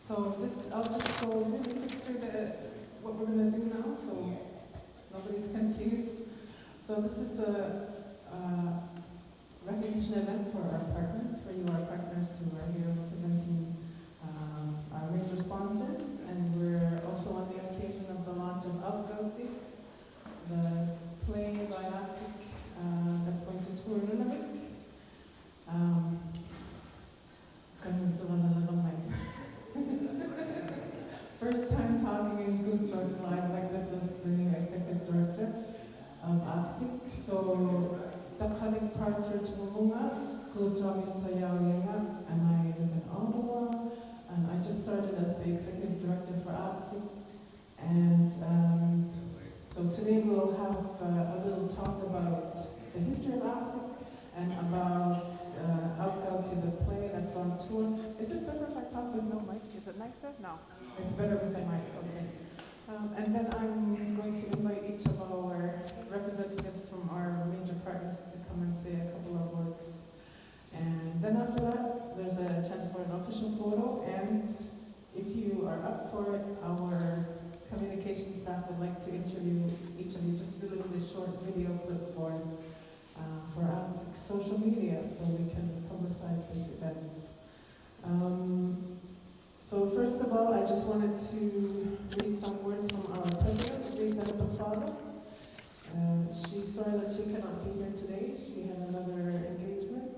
I'll just go really quick through what we're going to do now, so nobody's confused. So this is a recognition event for our partners, for you, our partners who are here representing our major sponsors, and we're also on the occasion of the launch of Aukkauti, the play by Aaqsiiq that's going to tour Nunavik. First time talking in Kuujjuaq live like this as the new executive director of Aaqsiiq. So, Taqralik Partridge, Kuujjuaq, and I live in Ottawa, and I just started as the executive director for Aaqsiiq. And so today we'll have a little talk about the history of Aaqsiiq and about Ăuᒃкаути, the play that's on tour. Is it better if I talk with no mic? Is it nicer? No. It's better with a mic, okay. And then I'm going to invite each of our representatives from our major partners to come and say a couple of words. And then after that, there's a chance for an official photo. And if you are up for it, our communication staff would like to interview each of you, just really short video clip for Aaqsiiq's social media so we can publicize this event. So first of all, I just wanted to read some words from our president, ᓱᓪᔪᓐᑑ. She's sorry that she cannot be here today. She had another engagement.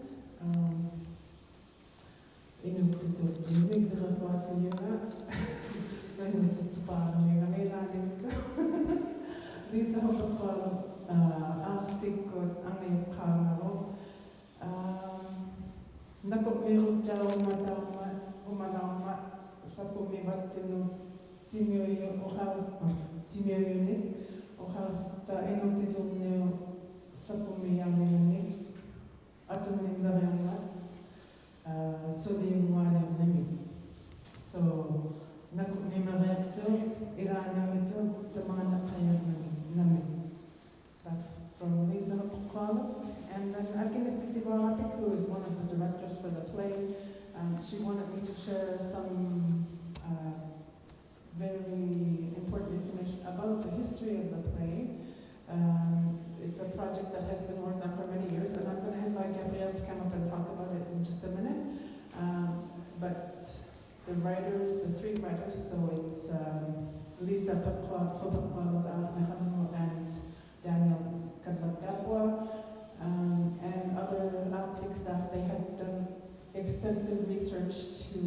That's from ᓱᓪᔪᓐᑑ. And then ᓚᒵᕐᒃ, who is one of the directors for the play, she wanted me to share some very important information about the history of the play. It's a project that has been worked on for many years, and I'm going to invite Gabriel to come up and talk about it in just a minute. But the writers, the three writers, so it's Lisa and Daniel and other Aaqsiiq staff, they had done extensive research to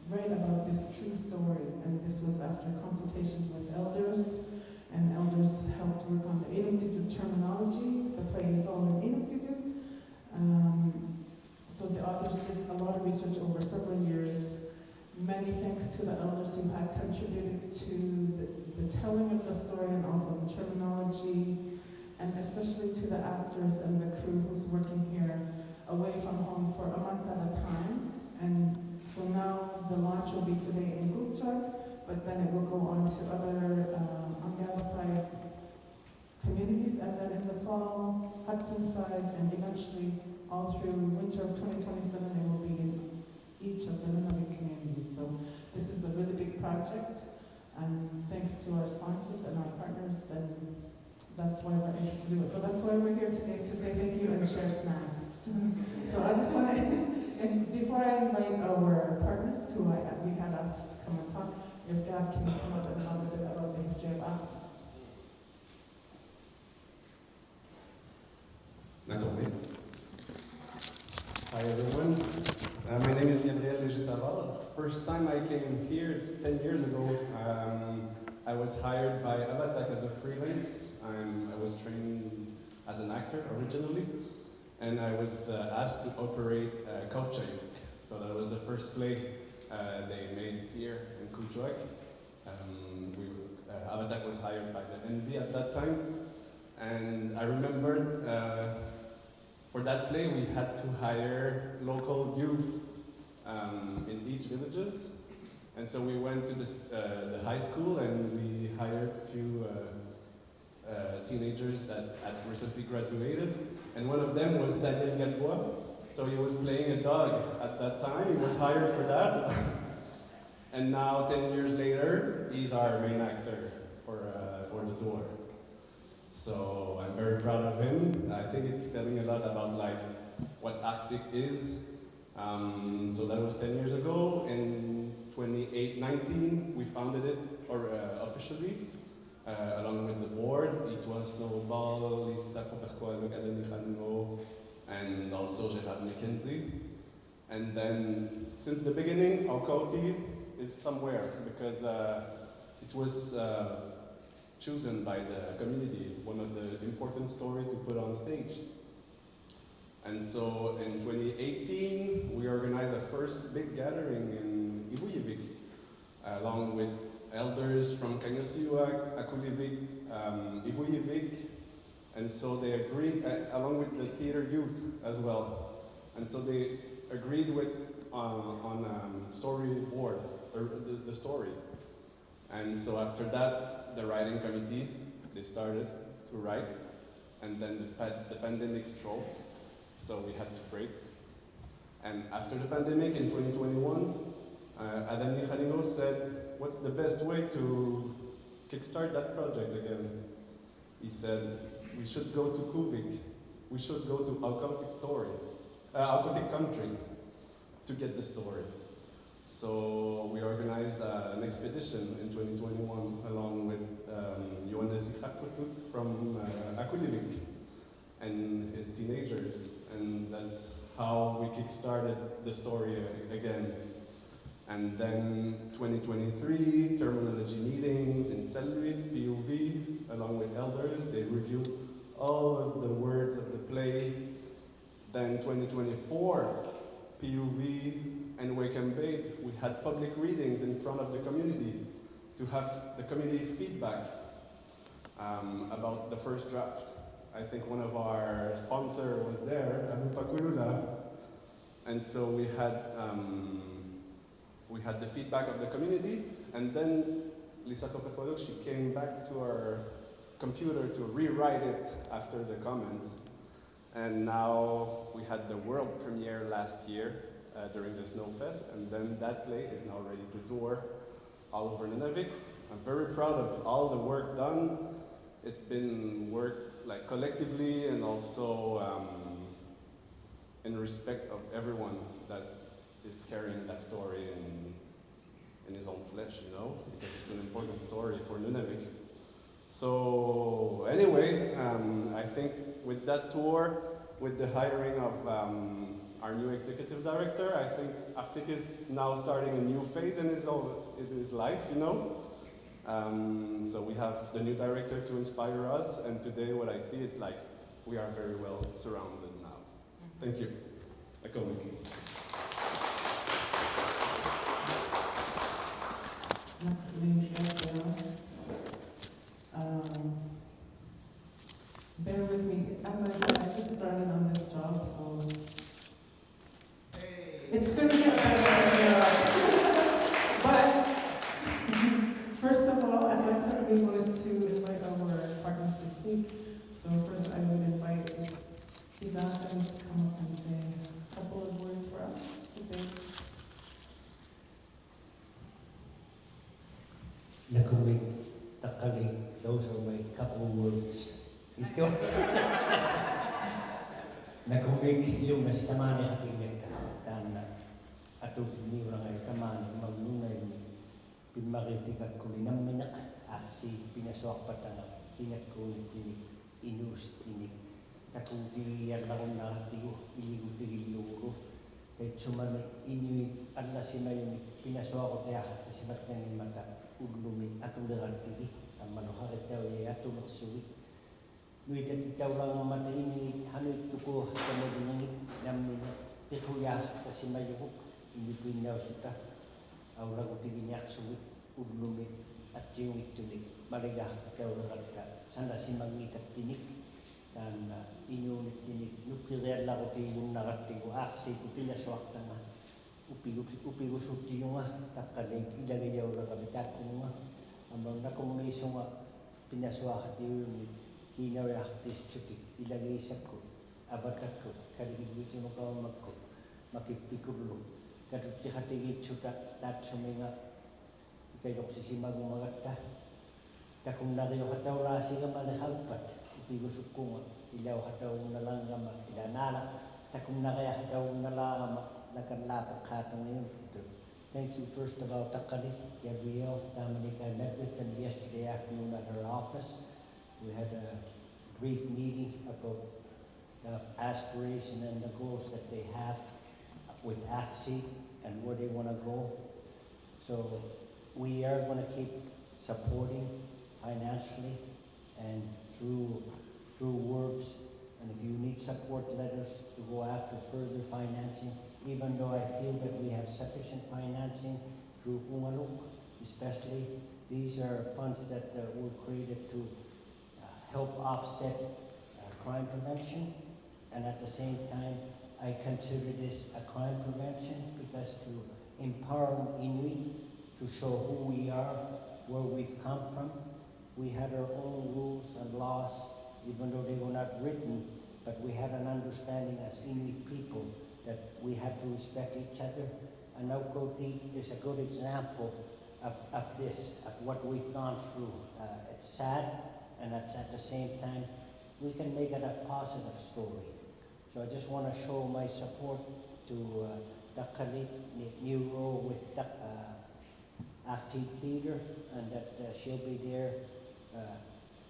write about this true story, and this was after consultations with elders, and elders helped work on the ᓚᕗᕗ terminology. The play is all in ᓚᕗᕗ. So the authors did a lot of research over several years. Many thanks to the elders who had contributed to the telling of the story and also the terminology, and especially to the actors and the crew who's working here away from home for a month at a time. And so now the launch will be today in Kuujjuaq, but then it will go on to other ᓐᕗ communities, and then in the fall, Hudson side, and eventually all through winter of 2027, it will be in each of the Nunavik communities. So this is a really big project, and thanks to our sponsors and our partners, then that's why we're able to do it. So that's why we're here today, to say thank you and share snacks. So I just want to, and before I invite our partners who we had asked to come and talk, if Gab can come up and talk a bit about the history of Aaqsiiq. Hi everyone, my name is Gabriel Léger-Savard. First time I came here, it's 10 years ago. I was hired by avec as a freelance. I was trained as an actor originally, and I was asked to operate Kuujjuaq. So that was the first play they made here in Kuujjuaq. avec was hired by the NV at that time, and I remembered for that play, we had to hire local youth in each villages. And so we went to the high school and we hired a few teenagers that had recently graduated. And one of them was Daniel Gadbois. So he was playing a dog at that time. He was hired for that. And now, 10 years later, he's our main actor for the tour. So I'm very proud of him. I think it's telling a lot about like what Aaqsiiq is. So that was 10 years ago. In 2019, we founded it officially, along with the board. ᓚᕐᕗᕗᕗ, and also Gérard McKenzie. And then, since the beginning, Aukkauti is somewhere because it was chosen by the community, one of the important stories to put on stage. And so in 2018, we organized a first big gathering in ᓙᓐᕏ, along with elders from Καᔪᓯᓪᒥᒃ, ᓙᓐᕏ, and so they agreed, along with the theater youth as well. And so they agreed with on storyboard, or the story. And so after that, the writing committee, they started to write, and then the pandemic struck, so we had to break. And after the pandemic in 2021, ᓚᕐᕗᕗ said, what's the best way to kickstart that project again? He said, we should go to Kuujjuaq, we should go to Aukkauti country to get the story. So we organized an expedition in 2021 along with ᓙᓐᕏ from ᓙᓐᕏ and his teenagers, and that's how we kickstarted the story again. And then 2023, terminology meetings in ᓱᓪᔪᓐᑑ, POV, along with elders, they reviewed all of the words of the play. Then 2024, POV and Wake and Bake, we had public readings in front of the community to have the community feedback about the first draft. I think one of our sponsors was there, ăuᒃկauᑎμᒃ, and so we had the feedback of the community, and then ᓚᕐᕗᕗ, she came back to our computer to rewrite it after the comments. And now we had the world premiere last year during the Snowfest, and then that play is now ready to tour all over Nunavik. I'm very proud of all the work done. It's been work like collectively and also in respect of everyone that is carrying that story in his own flesh, you know, because it's an important story for Nunavik. So anyway, I think with that tour, with the hiring of our new executive director, I think Aaqsiiq is now starting a new phase in his life, you know. So we have the new director to inspire us, and today what I see is like we are very well surrounded now. Thank you. Bear with me. As I said, I just started on this job, so it's going to get better. But first of all, as I said, we wanted to invite our partners to speak. So first, I would invite Rizan to come up and say a couple of words for us today. Taqralik, those are my couple words. Ito. ᓚᕐᕗᕗ yung nasitamani hapinek dan atau ni orang ay kamani magnunay pinmakitikat kulinaminak Aaqsiiq ⓚ ᓚᕐᕗᕗ takuti ⓚᓚᕐᕗ ⓚ ᓚᕐᕗᕗ ⓚᓚᓚᕐᕗ ᓚᕐᕗᕗ ᓚᕐᕗᕗ ⓚᓚᕐᕗᕗ ᓚᕐᕗᕗ ᓚᕐᕗ Makippikullu katuttihatigitsuta tatsuminga ᓱᓪᔪᓐᑑअᕐ takunnariuhataullaasigamalehalpat ipigusukkunga ilauhataunnalangama ilanala takunnariahataunnalaagama nakanlaapaqaatungiumtitut. Thank you first of all, Taqralik, Gabriel, Dominic. I met with them yesterday afternoon at her office. We had a brief meeting about the aspiration and the goals that they have with Aaqsiiq and where they want to go. So we are going to keep supporting financially and through words. And if you need support letters to go after further financing, even though I feel that we have sufficient financing through ʻŌmāluk, especially, these are funds that were created to help offset crime prevention. And at the same time, I consider this a crime prevention because to empower Inuit to show who we are, where we've come from. We had our own rules and laws, even though they were not written, but we had an understanding as Inuit people that we had to respect each other. And Aukkauti is a good example of this, of what we've gone through. It's sad, and at the same time, we can make it a positive story. So I just want to show my support to Taqralik new role with Aaqsiiq Theater, and that she'll be there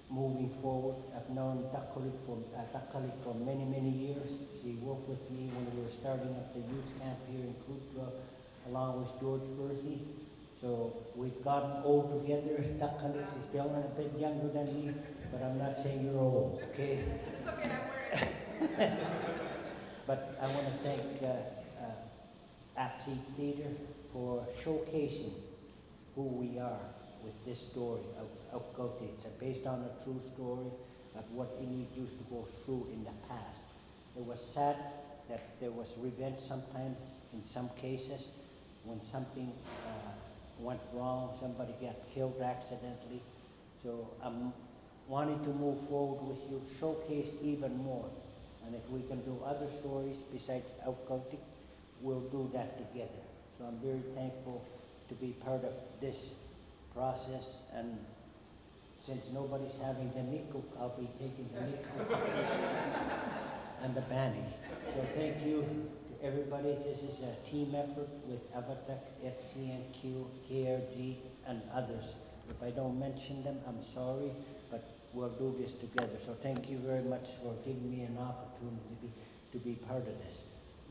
moving forward. I've known Taqralik for many, many years. She worked with me when we were starting up the youth camp here in Kuujjuaq, along with George Berthy. So we've gotten old together. Taqralik is still a bit younger than me, but I'm not saying you're old, okay? It's okay, I'm wearing. But I want to thank Aaqsiiq Theater for showcasing who we are with this story of Aukkauti. It's based on a true story of what Inuit used to go through in the past. It was sad that there was revenge sometimes in some cases when something went wrong, somebody got killed accidentally. So I'm wanting to move forward with you, showcase even more. And if we can do other stories besides Aukkauti, we'll do that together. So I'm very thankful to be part of this process. And since nobody's having the nikuk, I'll be taking the nikuk and the banning. So thank you to everybody. This is a team effort with Avatak, FCNQ, KRG, and others. If I don't mention them, I'm sorry, but we'll do this together. So thank you very much for giving me an opportunity to be part of this.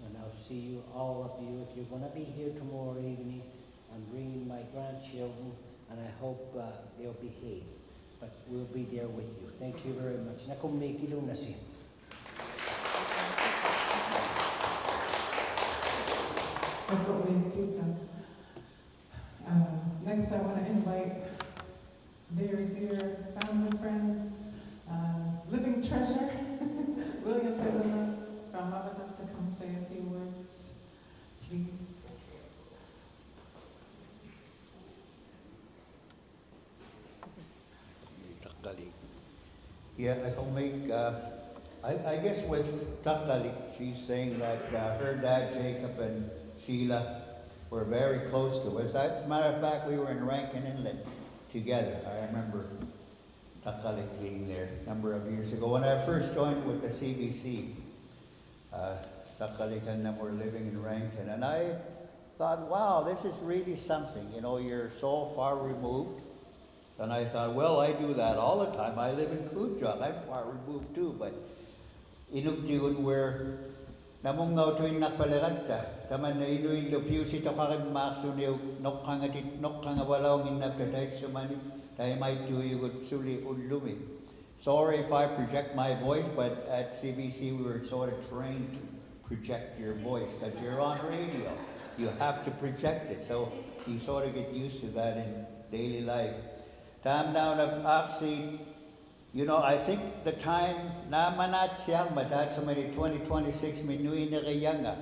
And I'll see you, all of you. If you're going to be here tomorrow evening, I'm bringing my grandchildren, and I hope they'll behave. But we'll be there with you. Thank you very much. ʻŌnākummīkilunasi. Next, I want to invite very dear family friend, living treasure, William from Avatar to come say a few words, please. Yeah, I guess with Taqralik, she's saying that her dad, Jacob, and Sheila were very close to us. As a matter of fact, we were in Rankin Inlet together. I remember Taqralik being there a number of years ago. When I first joined with the CBC, Taqralik and them were living in Rankin. And I thought, wow, this is really something. You know, you're so far removed. And I thought, well, I do that all the time. I live in Kuujjuaq. I'm far removed too, but inugtiun where namungaw tuin nakpalagatta. Taman na inuin do piu si tokarim maksuniw nokkangawalaw ʻiʻnāptataiʻsumanim tayo may tuyugot suli ulumi. Sorry if I project my voice, but at CBC we were sort of trained to project your voice because you're on radio. You have to project it, so you sort of get used to that in daily life. Time down of Aaqsiiq, you know, I think the time na manat siyang matat sa many 2026 minui na kayanga.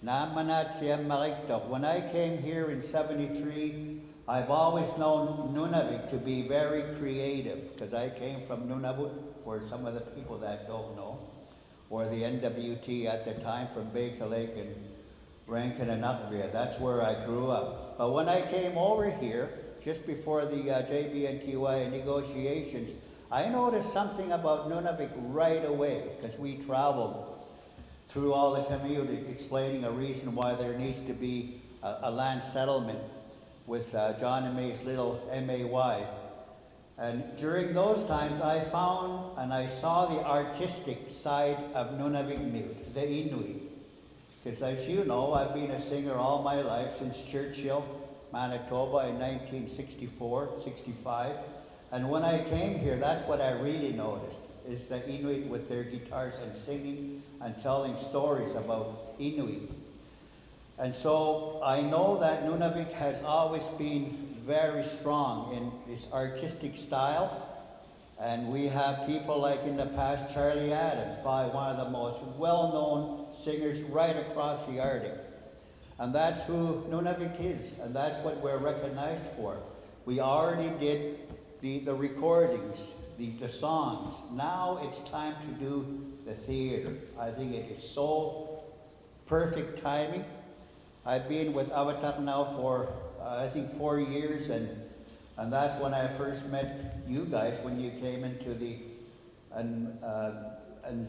Na manat siyang makiktok. When I came here in 73, I've always known Nunavik to be very creative because I came from Nunavut, for some of the people that don't know, or the NWT at the time from Baker Lake and Rankin and Nakvia. That's where I grew up. But when I came over here, just before the JBNQI negotiations, I noticed something about Nunavik right away, because we traveled through all the community explaining a reason why there needs to be a land settlement with John and May's little MAY. And during those times, I found and I saw the artistic side of Nunavik, the Inuit. Because as you know, I've been a singer all my life since Churchill, Manitoba in 1964, 65. And when I came here, that's what I really noticed, is the Inuit with their guitars and singing and telling stories about Inuit. And so I know that Nunavik has always been very strong in this artistic style. And we have people like in the past, Charlie Adams, probably one of the most well-known singers right across the Arctic. And that's who Nunavik is, and that's what we're recognized for. We already did the recordings, the songs. Now it's time to do the theater. I think it is so perfect timing. I've been with Avatar now for I think 4 years, and that's when I first met you guys when you came into the and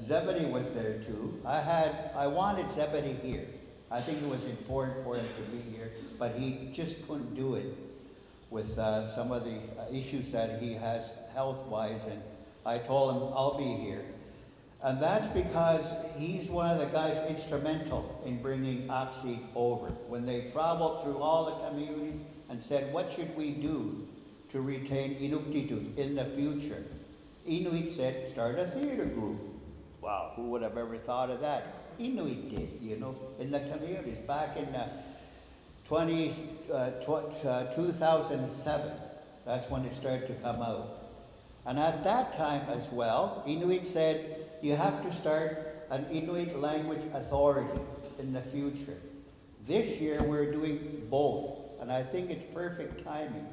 Zebedee was there too. I wanted Zebedee here. I think it was important for him to be here, but he just couldn't do it with some of the issues that he has health-wise, and I told him I'll be here. And that's because he's one of the guys instrumental in bringing Aaqsiiq over. When they traveled through all the communities and said, what should we do to retain Inuktitut in the future? Inuit said, start a theater group. Wow, who would have ever thought of that? Inuit did, you know, in the communities back in 2007. That's when it started to come out. And at that time as well, Inuit said, you have to start an Inuit language authority in the future. This year we're doing both, and I think it's perfect timing.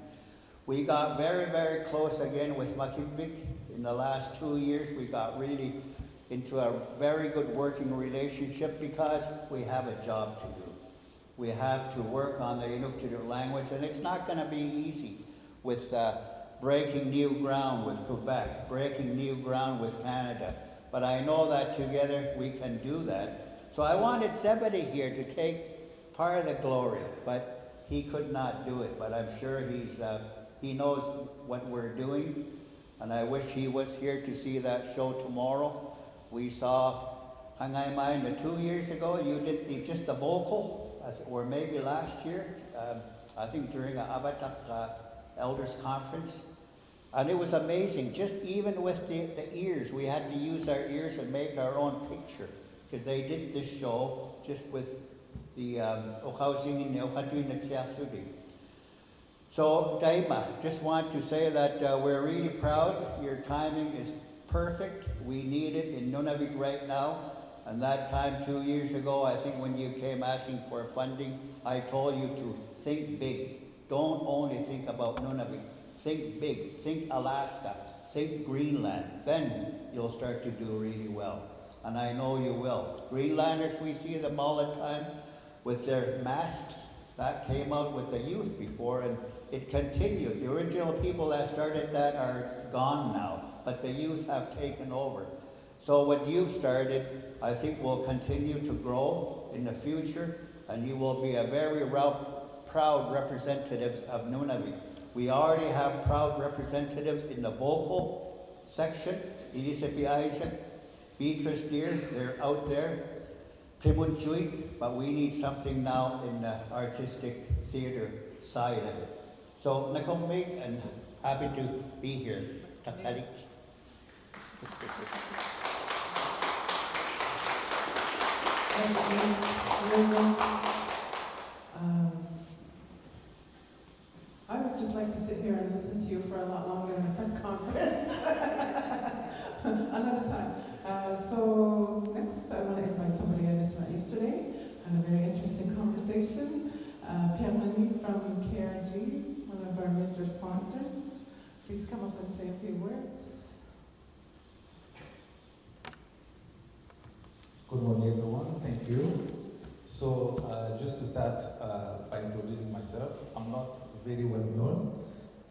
We got very, very close again with Makimvik. In the last 2 years, we got really into a very good working relationship because we have a job to do. We have to work on the Inuktitut language, and it's not going to be easy with breaking new ground with Quebec, breaking new ground with Canada. But I know that together we can do that. So I wanted Zebedee here to take part of the glory, but he could not do it. But I'm sure he knows what we're doing, and I wish he was here to see that show tomorrow. We saw Hangaimain 2 years ago. You did just the vocal, or maybe last year, I think during an Avatak Elders Conference. And it was amazing, just even with the ears. We had to use our ears and make our own picture, because they did this show just with the ʻŌkausingini. So, Daima, just want to say that we're really proud. Your timing is perfect. We need it in Nunavik right now. And that time 2 years ago, I think when you came asking for funding, I told you to think big. Don't only think about Nunavik. Think big. Think Alaska. Think Greenland. Then you'll start to do really well. And I know you will. Greenlanders, we see them all the time with their masks. That came out with the youth before, and it continued. The original people that started that are gone now, but the youth have taken over. So what you've started, I think will continue to grow in the future, and you will be a very proud representatives of Nunavik. We already have proud representatives in the vocal section. Ilisippi Beatrice Deer, they're out there. Kuujjuaq, but we need something now in the artistic theater side of it. So, ʻŌnākuʻmīk, and happy to be here. Taqralik. I would just like to sit here and listen to you for a lot longer than a press conference. Another time. So next I want to invite somebody I just met yesterday. Had a very interesting conversation. פיַמַנִי from KRG, one of our major sponsors. Please come up and say a few words. Good morning, everyone. Thank you. So, just to start by introducing myself, I'm not very well known.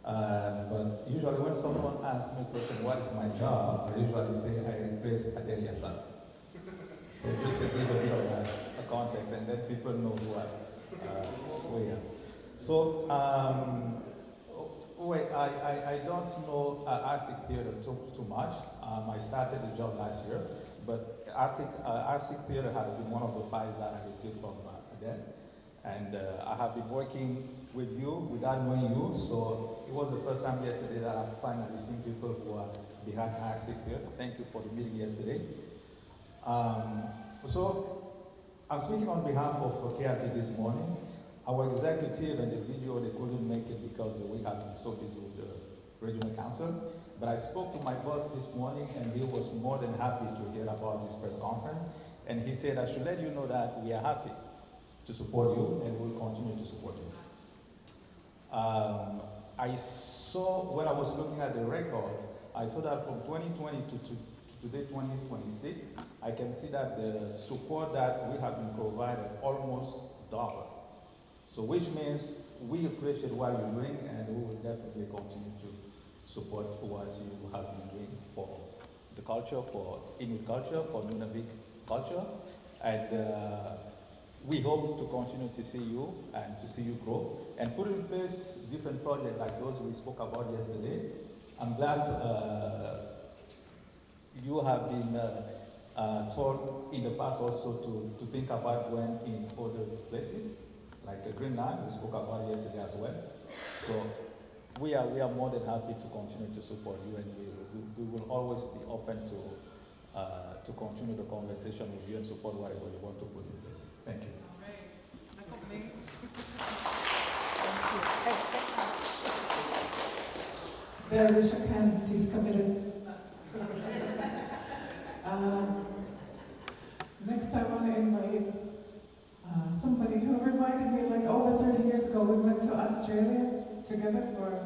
But usually when someone asks me a question, what is my job, I usually say I replace ătăriasa. So just to give a bit of a context, and then people know who I am. So I don't know Aaqsiiq Theater too much. I started the job last year, but Aaqsiiq Theater has been one of the files that I received from them. And I have been working with you without knowing you, so it was the first time yesterday that I finally seen people who are behind Aaqsiiq Theater. Thank you for the meeting yesterday. So I'm speaking on behalf of KRT this morning. Our executive and the DGO, they couldn't make it because we have been so busy with the regional council. But I spoke to my boss this morning and he was more than happy to hear about this press conference. And he said, I should let you know that we are happy to support you and we'll continue to support you. I saw, when I was looking at the record, I saw that from 2020 to today, 2026, I can see that the support that we have been provided almost doubled. So which means we appreciate what you're doing and we will definitely continue to support what you have been doing for the culture, for Inuit culture, for Nunavik culture. And we hope to continue to see you and to see you grow and put in place different projects like those we spoke about yesterday. I'm glad you have been told in the past also to think about going in other places, like Greenland, we spoke about yesterday as well. So we are more than happy to continue to support you, and we will always be open to continue the conversation with you and support whatever you want to put in place. Thank you. There we shook hands, he's committed. Next I want to invite somebody who reminded me, like over 30 years ago, we went to Australia together for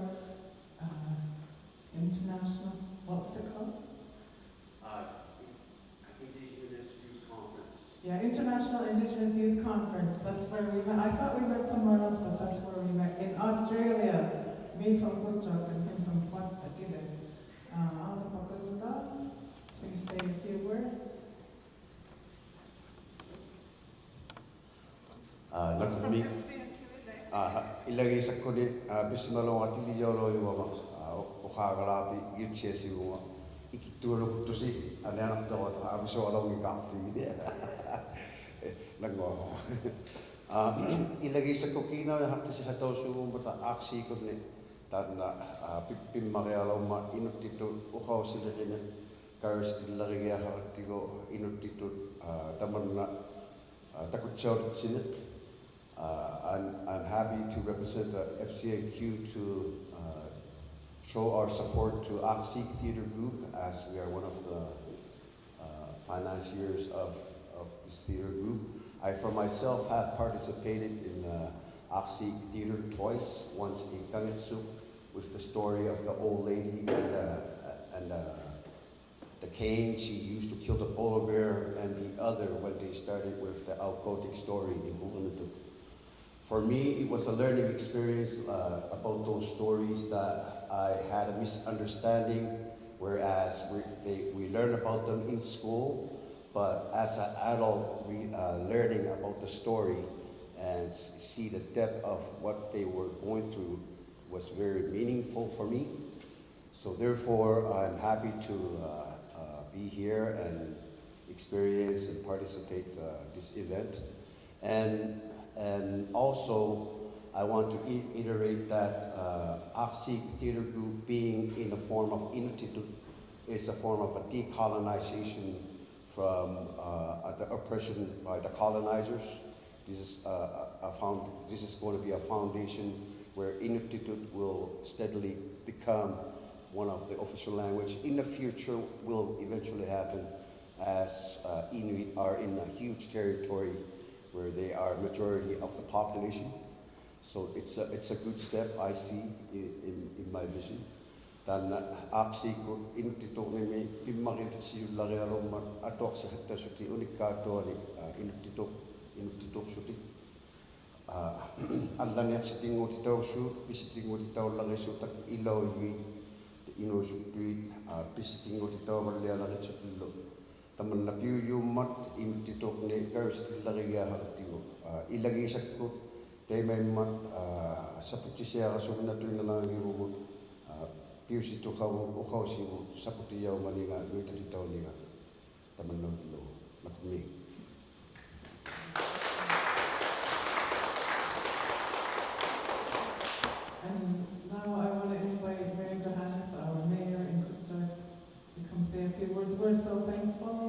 international, what was it called? Indigenous Youth Conference. Yeah, International Indigenous Youth Conference. That's where we met. I thought we met somewhere else, but that's where we met. In Australia, me from Kuujjuaq and him from ʻŌpʻaʻiʻ. ʻŌpʻaʻiʻ, please say a few words. Nakumi. ʻIʻnagiʻsakuni ʻpiʻsevᓐnaᓰʻmᒪtaʻ ʻŌauᒃkauti ʻiʻutiʻesivuŋa ikitualukutusi ʻaneanaqtoqota ʻapisoalogiqaqtuidia langoho. ʻIʻnagiʻsakukina haqtisihatausugumbata Aaqsiiquni tanna pimmaqialaumma inuttitut ʻuqausileriqini ķaᔪ시tilerigiaharatigo inuttitut tamanna ʻTaqralik. I'm happy to represent the FCNQ to show our support to Aaqsiiq Theater Group, as we are one of the financiers of this theater group. I, for myself, have participated in Aaqsiiq Theater twice, once in ʻiqaᷪsuq with the story of the old lady and the cane she used to kill the polar bear, and the other when they started with the Aaqsiiq story in ʻŌpʻaʻiʻ. For me, it was a learning experience about those stories that I had a misunderstanding, whereas we learn about them in school, but as an adult, learning about the story and see the depth of what they were going through was very meaningful for me. So therefore, I'm happy to be here and experience and participate this event. And also, I want to iterate that Aaqsiiq Theater Group, being in the form of inuttitut, is a form of a decolonization from the oppression by the colonizers. This is this is going to be a foundation where inuttitut will steadily become one of the official language. In the future, will eventually happen as Inuit are in a huge territory where they are majority of the population. So it's a good step I see in my vision. Then Aaqsiiq Inuttituqnimi pimmaqiutisiullarialummat atoqsahattasuti unikkautuani inuttituqsuti Allanea sitingootitaussuut pisitingootitaullarisuutak ilauivi inuusuttuit pisitingootitauvallialaritsutillu tamanna piuyuummat imtituqni kaustillarigiahartigu ilagiisakkut teimaimmat saputisiarasunnatuinalaangirugut piusituqavu uqausigu saputiyaumalinga ᓚᕐtatitauniga tamannaullu nakumi. And now I want to invite Mayor Johannes, our mayor in Kuujjuaq, to come say a few words. We're so thankful.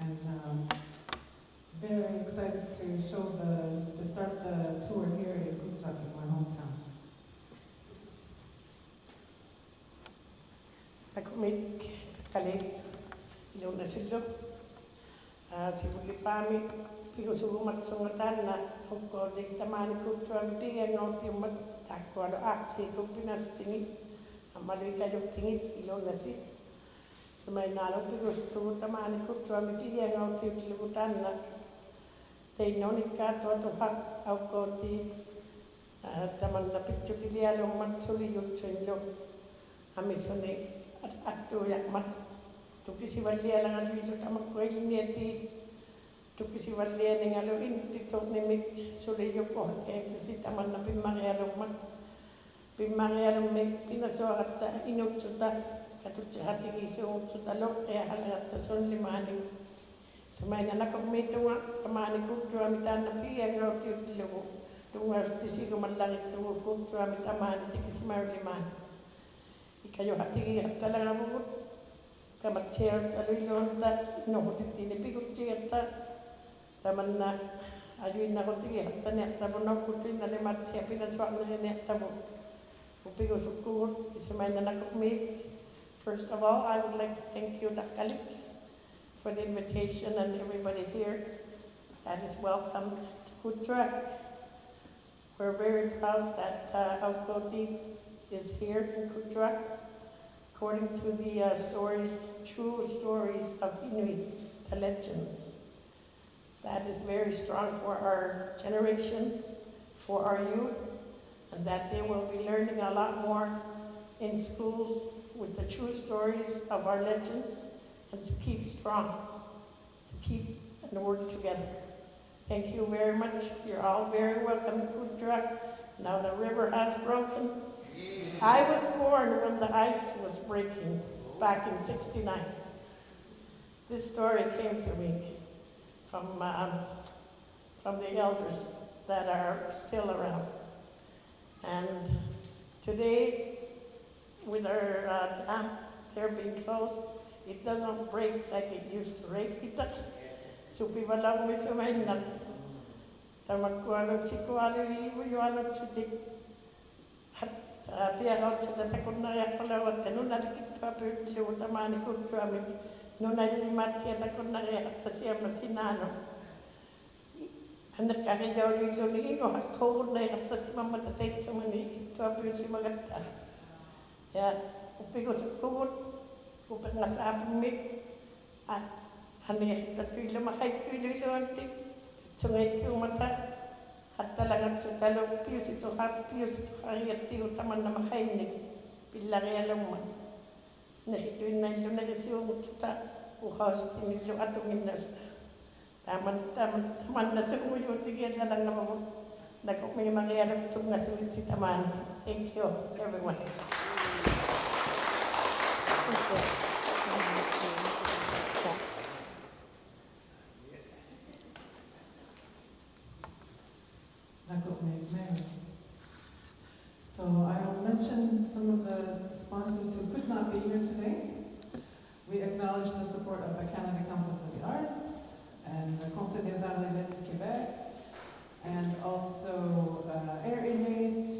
And very excited to start the tour here in Kuujjuaq, in my hometown. Taqralik Partridge, ᓱᓕᔪᓐᑑ Aukkauti Tour Launch, Aaqsiiq Theater, ᓱᓕᔪᓐᑑ Semainalo pigustu tamani kutuamiti yang auti tilibutana. Teinonika tuatuhak Aukkauti taman lapit ᓱꕬᓪᓐᑑ ᓱᓕᔪᓐᑑ amisone atuᓃᓐᑑ 뚜기시발리아랑아주이lu tamakkoilniati 뚜기시발리아ningalu intitoqnimik ᓱꕬᓪᓐᑑ tamanna pimmarialummik ಪಿನಾᓱಅᓃ ಇನುತ್ಸುತ ᓱᓕᔪᓐᑑ Semaina nakamituwa kamani Kuujjuaq piangautillugu tungaustisiigumallaritugu Kuujjuaq tamani टिकिशिमार्युलिमान् икаᔪᓐьटि지ᔙдталагавгут каматсиарталуиллуунта инохутиттинипигутсигатта таманна аюиннагутигиартаниартавуноккутинналиматсиа ಪಿನಾᓱअᓃниартаву upigusukkugut Semaina nakamik. First of all, I would like to thank you, Taqralik, for the invitation and everybody here that is welcome to Kuujjuaq. We're very proud that Aukkauti is here in Kuujjuaq. According to the true stories of Inuit, the legends, that is very strong for our generations, for our youth, and that they will be learning a lot more in schools with the true stories of our legends, and to keep strong, to keep and work together. Thank you very much. You're all very welcome to Kuujjuaq. Now the river has broken. I was born when the ice was breaking back in '69. This story came to me from the elders that are still around. And today, with our dam there being closed, it doesn't break like it used to break. Supivalang may sumainat. Tamakkualot ᓱᓪᔪᓐᑑ ᓱᓕᔪᓐᑑ tamani Kuujjuaq nunalimatsia takunariattasiammasinaano. Anakkaqiyaulilluunigigo ᓱᓪᔪᓐᑑ ᓱᓕᔪᓐᑑ ya upigusukkugut upangasaapimik aniaqtattuillumahaittuilluilluantik ᓱᓪᔪᓐᑑ hattalagatsutallu piusituqariattigu tamannamaqainnik pillarialumma nahituinnaillunagisiumutsuta uhaustinillu atunginnasta tamannasuumuyuutigiallalangavavut nakumiimarialuktunngasuitsitamaan. Thank you, everyone. So I'll mention some of the sponsors who could not be here today. We acknowledge the support of the Canada Council for the Arts and the Conseil des Arts et Lettres du Québec, and also Air Inuit,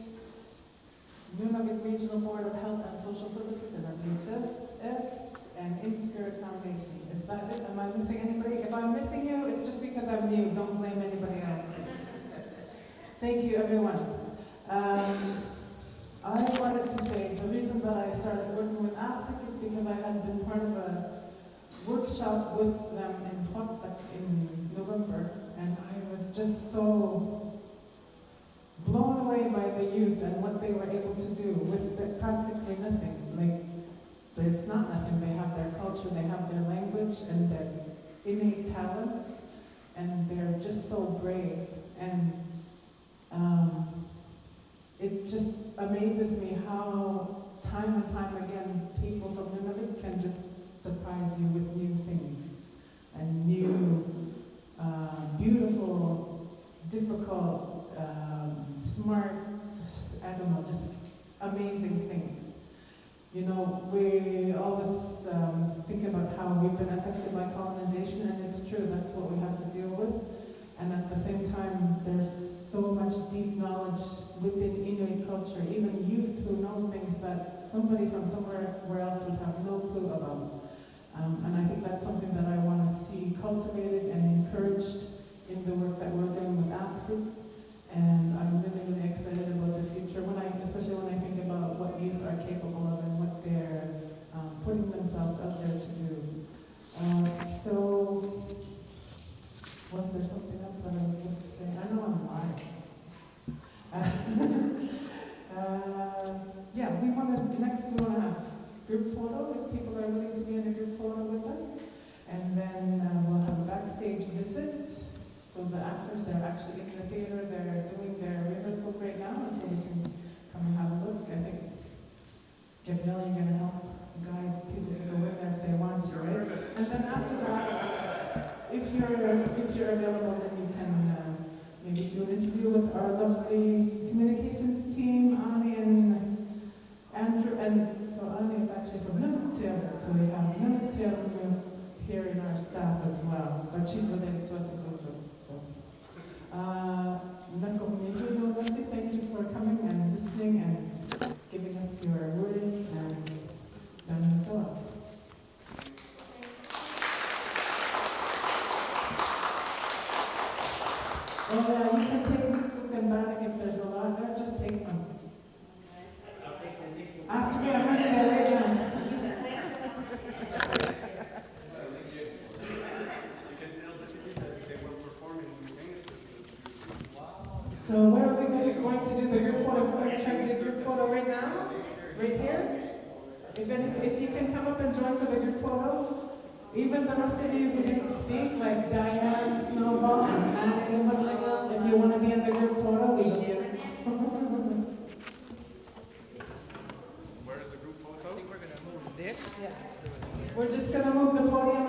Nunavut Regional Board of Health and Social Services and RHS, and In-Spirit Foundation. Is that it? Am I missing anybody? If I'm missing you, it's just because I'm new. Don't blame anybody else. Thank you, everyone. I wanted to say the reason that I started working with Aaqsiiq is because I had been part of a workshop with them in Aaqsiiq in November, and I was just so blown away by the youth and what they were able to do with practically nothing. But it's not nothing. They have their culture, they have their language, and their innate talents, and they're just so brave. And it just amazes me how time and time again people from Nunavut can just surprise you with new things and new, beautiful, difficult, smart, I don't know, just amazing things. You know, we always think about how we've been affected by colonization, and it's true, that's what we have to deal with. And at the same time, there's so much deep knowledge within Inuit culture, even youth who know things that somebody from somewhere else would have no clue about. And I think that's something that I want to see cultivated and encouraged in the work that we're doing with Aaqsiiq. And I'm really, really excited about the future, especially when I think about what youth are capable of and what they're putting themselves out there to do. So, was there something else that I was supposed to say? I know I'm lying. Yeah, next we want to have group photo, if people are willing to be in a group photo with us. And then we'll have a backstage visit. So the actors, they're actually in the theater, they're doing their rehearsals right now, and so we can come and have a look. I think, Gabriel, you're going to help guide people to go in there if they want to, right? And then after that, if you're available, then you can maybe do an interview with our lovely communications team, Ani and Andrew. And so Ani is actually from ᓚᕐᕗ, so we have ᓚᕐᕗ here in our staff as well, but she's related to us in Kuujjuaq. ナকুᕐᦗᒦᒃ, thank you for coming and listening and giving us your words and ᓚᕐᕗ. Oh yeah, you can take Nick and Bannock if there's a lot there, just take them. After me, I'm running there right now. So where are we going to do the group photo? We're going to check the group photo right now? Right here? If you can come up and join for the group photo, even the rest of you who didn't speak, like Diane, Snowball, and ᓚᕐᕗ, if you want to be in the group photo, we will get it. Where is the group photo? I think we're going to move this. Yeah. We're just going to move the podium